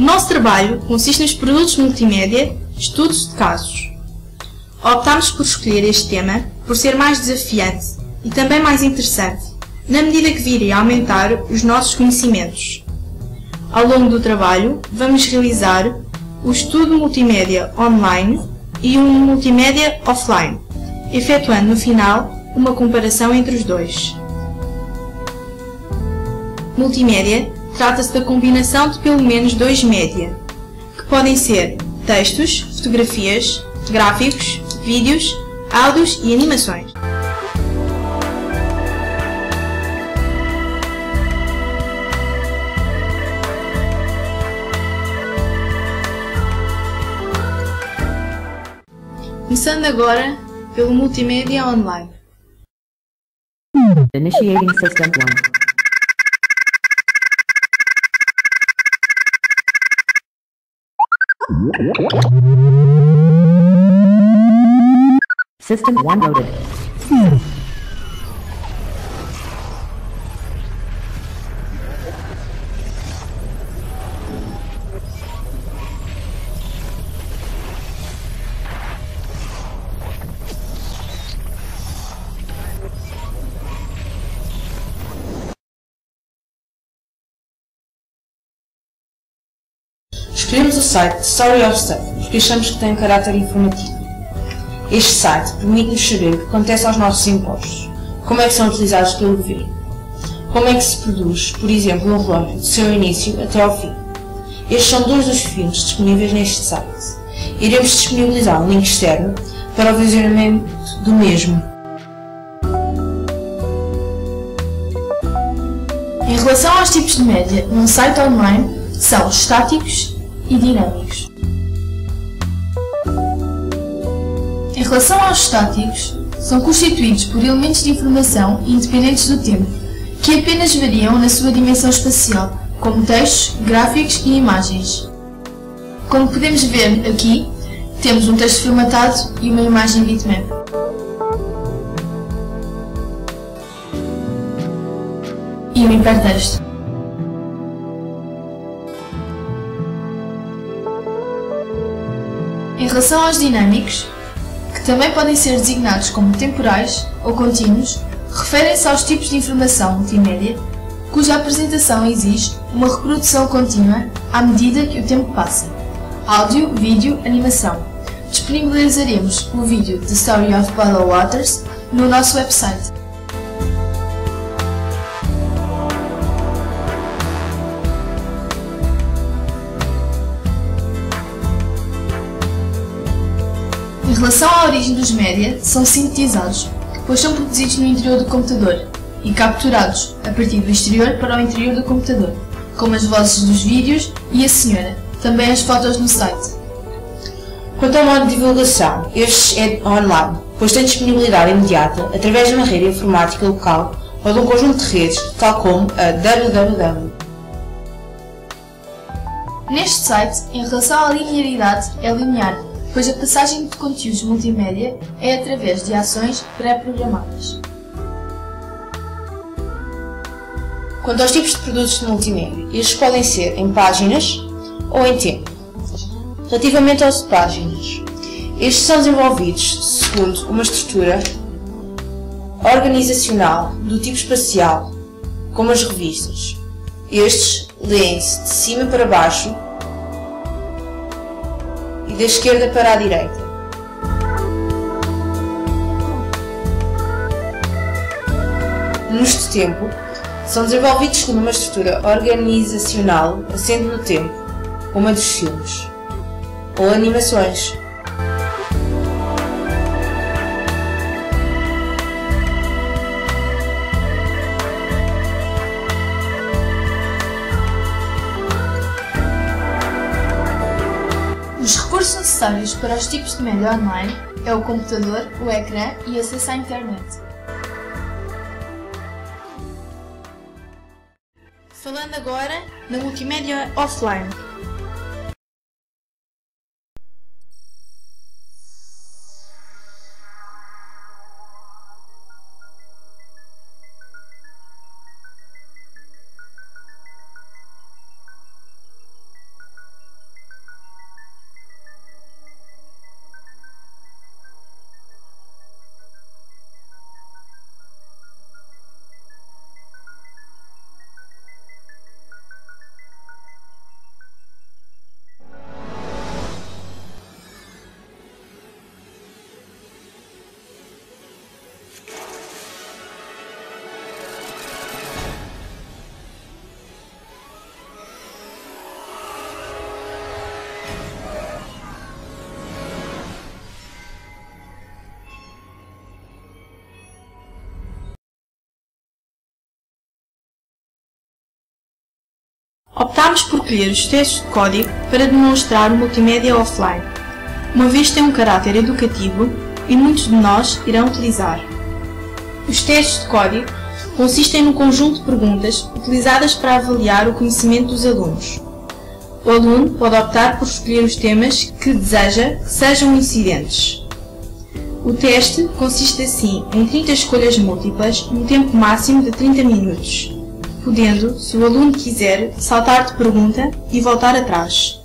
O nosso trabalho consiste nos produtos multimédia, estudos de casos. Optámos por escolher este tema por ser mais desafiante e também mais interessante, na medida que viria a aumentar os nossos conhecimentos. Ao longo do trabalho, vamos realizar o estudo multimédia online e um multimédia offline, efetuando no final uma comparação entre os dois. Multimédia trata-se da combinação de pelo menos dois média, que podem ser textos, fotografias, gráficos, vídeos, áudios e animações. Começando agora pelo multimédia online. Initiating System 1. System 1 loaded. Escolhemos o site Story of Stuff porque achamos que tem um caráter informativo. Este site permite-nos saber o que acontece aos nossos impostos, como é que são utilizados pelo governo, como é que se produz, por exemplo, um relógio do seu início até ao fim. Estes são dois dos filmes disponíveis neste site. Iremos disponibilizar um link externo para o visionamento do mesmo. Em relação aos tipos de média num site online, são estáticos e dinâmicos. Em relação aos estáticos, são constituídos por elementos de informação independentes do tempo, que apenas variam na sua dimensão espacial, como textos, gráficos e imagens. Como podemos ver aqui, temos um texto formatado e uma imagem bitmap. E um hipertexto. Em relação aos dinâmicos, que também podem ser designados como temporais ou contínuos, referem-se aos tipos de informação multimédia cuja apresentação exige uma reprodução contínua à medida que o tempo passa. Áudio, vídeo, animação. Disponibilizaremos o vídeo The Story of Bottled Waters no nosso website. Em relação à origem dos média, são sintetizados, pois são produzidos no interior do computador e capturados a partir do exterior para o interior do computador, como as vozes dos vídeos e a senhora, também as fotos no site. Quanto ao modo de divulgação, este é online, pois tem disponibilidade imediata através de uma rede informática local ou de um conjunto de redes, tal como a www. Neste site, em relação à linearidade, é linear, pois a passagem de conteúdos multimédia é através de ações pré-programadas. Quanto aos tipos de produtos de multimédia, estes podem ser em páginas ou em tempo. Relativamente aos de páginas, estes são desenvolvidos segundo uma estrutura organizacional do tipo espacial, como as revistas. Estes leem-se de cima para baixo e da esquerda para a direita. Nos de tempo, são desenvolvidos segundo uma estrutura organizacional assente no tempo, como a dos filmes ou animações. Os recursos necessários para os tipos de média online é o computador, o ecrã e acesso à internet. Falando agora na multimédia offline. Optámos por colher os textos de código para demonstrar o multimédia offline, uma vez que tem um caráter educativo e muitos de nós irão utilizar. Os testes de código consistem num conjunto de perguntas utilizadas para avaliar o conhecimento dos alunos. O aluno pode optar por escolher os temas que deseja que sejam incidentes. O teste consiste assim em 30 escolhas múltiplas num tempo máximo de 30 minutos, podendo, se o aluno quiser, saltar de pergunta e voltar atrás.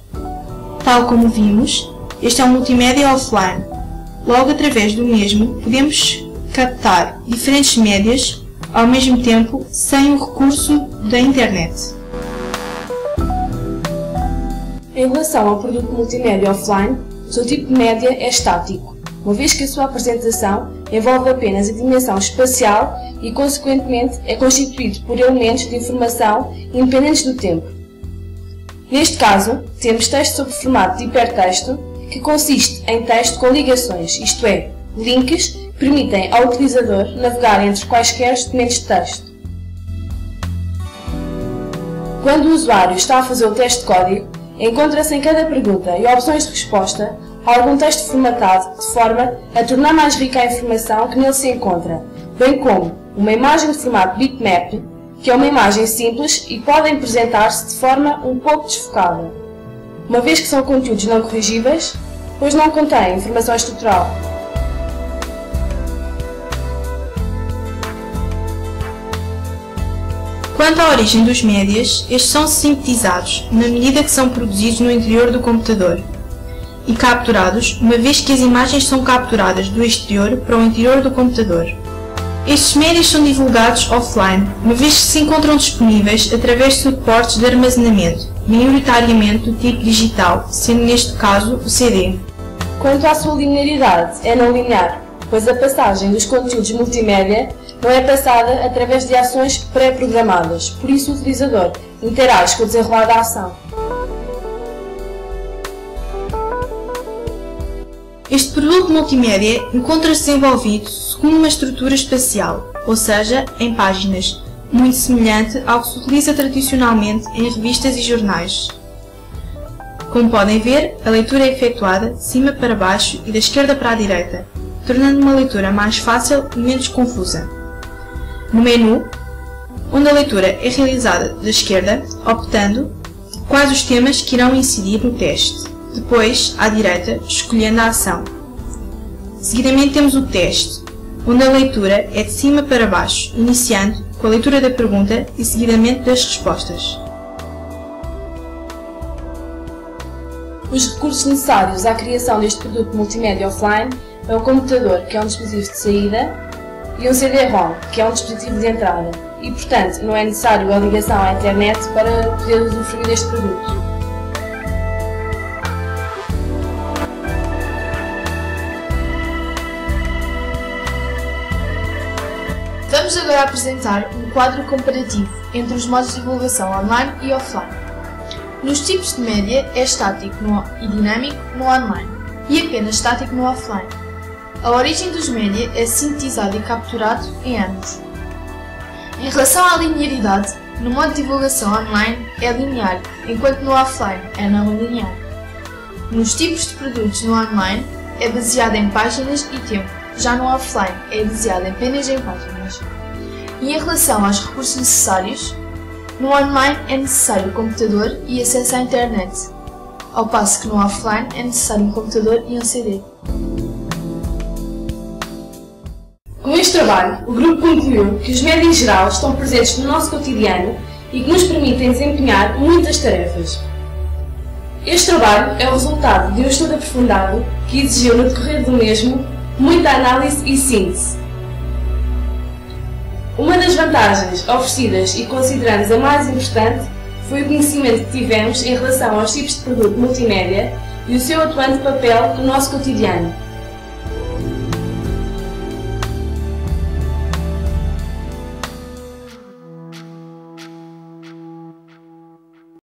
Tal como vimos, este é um multimédia offline. Logo, através do mesmo, podemos captar diferentes médias ao mesmo tempo sem o recurso da internet. Em relação ao produto multimédia offline, o seu tipo de média é estático, uma vez que a sua apresentação envolve apenas a dimensão espacial e, consequentemente, é constituído por elementos de informação independentes do tempo. Neste caso, temos texto sob formato de hipertexto, que consiste em texto com ligações, isto é, links que permitem ao utilizador navegar entre quaisquer documentos de texto. Quando o usuário está a fazer o teste de código, encontra-se em cada pergunta e opções de resposta algum texto formatado de forma a tornar mais rica a informação que nele se encontra, bem como uma imagem de formato bitmap, que é uma imagem simples e pode apresentar-se de forma um pouco desfocada, uma vez que são conteúdos não corrigíveis, pois não contêm informação estrutural. Quanto à origem dos médias, estes são sintetizados na medida que são produzidos no interior do computador e capturados, uma vez que as imagens são capturadas do exterior para o interior do computador. Estes médias são divulgados offline, uma vez que se encontram disponíveis através de suportes de armazenamento, maioritariamente do tipo digital, sendo neste caso o CD. Quanto à sua linearidade, é não linear, pois a passagem dos conteúdos multimédia não é passada através de ações pré-programadas, por isso o utilizador interage com o desenrolar da ação. Este produto multimédia encontra-se desenvolvido segundo uma estrutura espacial, ou seja, em páginas, muito semelhante ao que se utiliza tradicionalmente em revistas e jornais. Como podem ver, a leitura é efetuada de cima para baixo e da esquerda para a direita, tornando uma leitura mais fácil e menos confusa. No menu, onde a leitura é realizada da esquerda, optando quais os temas que irão incidir no teste. Depois, à direita, escolhendo a ação. Seguidamente temos o teste, onde a leitura é de cima para baixo, iniciando com a leitura da pergunta e seguidamente das respostas. Os recursos necessários à criação deste produto multimédia offline é um computador, que é um dispositivo de saída, e um CD-ROM, que é um dispositivo de entrada, e, portanto, não é necessário a ligação à internet para poder usufruir deste produto. Vamos agora apresentar um quadro comparativo entre os modos de divulgação online e offline. Nos tipos de média é estático e dinâmico no online e apenas estático no offline. A origem dos média é sintetizado e capturado em ambos. Em relação à linearidade, no modo de divulgação online é linear, enquanto no offline é não linear. Nos tipos de produtos no online é baseado em páginas e tempo, já no offline é baseado apenas em páginas. E em relação aos recursos necessários, no online é necessário computador e acesso à internet, ao passo que no offline é necessário um computador e um CD. Com este trabalho, o grupo concluiu que os médias em geral estão presentes no nosso cotidiano e que nos permitem desempenhar muitas tarefas. Este trabalho é o resultado de um estudo aprofundado que exigiu no decorrer do mesmo muita análise e síntese. Uma das vantagens oferecidas e consideramos a mais importante foi o conhecimento que tivemos em relação aos tipos de produto multimédia e o seu atuante papel no nosso cotidiano.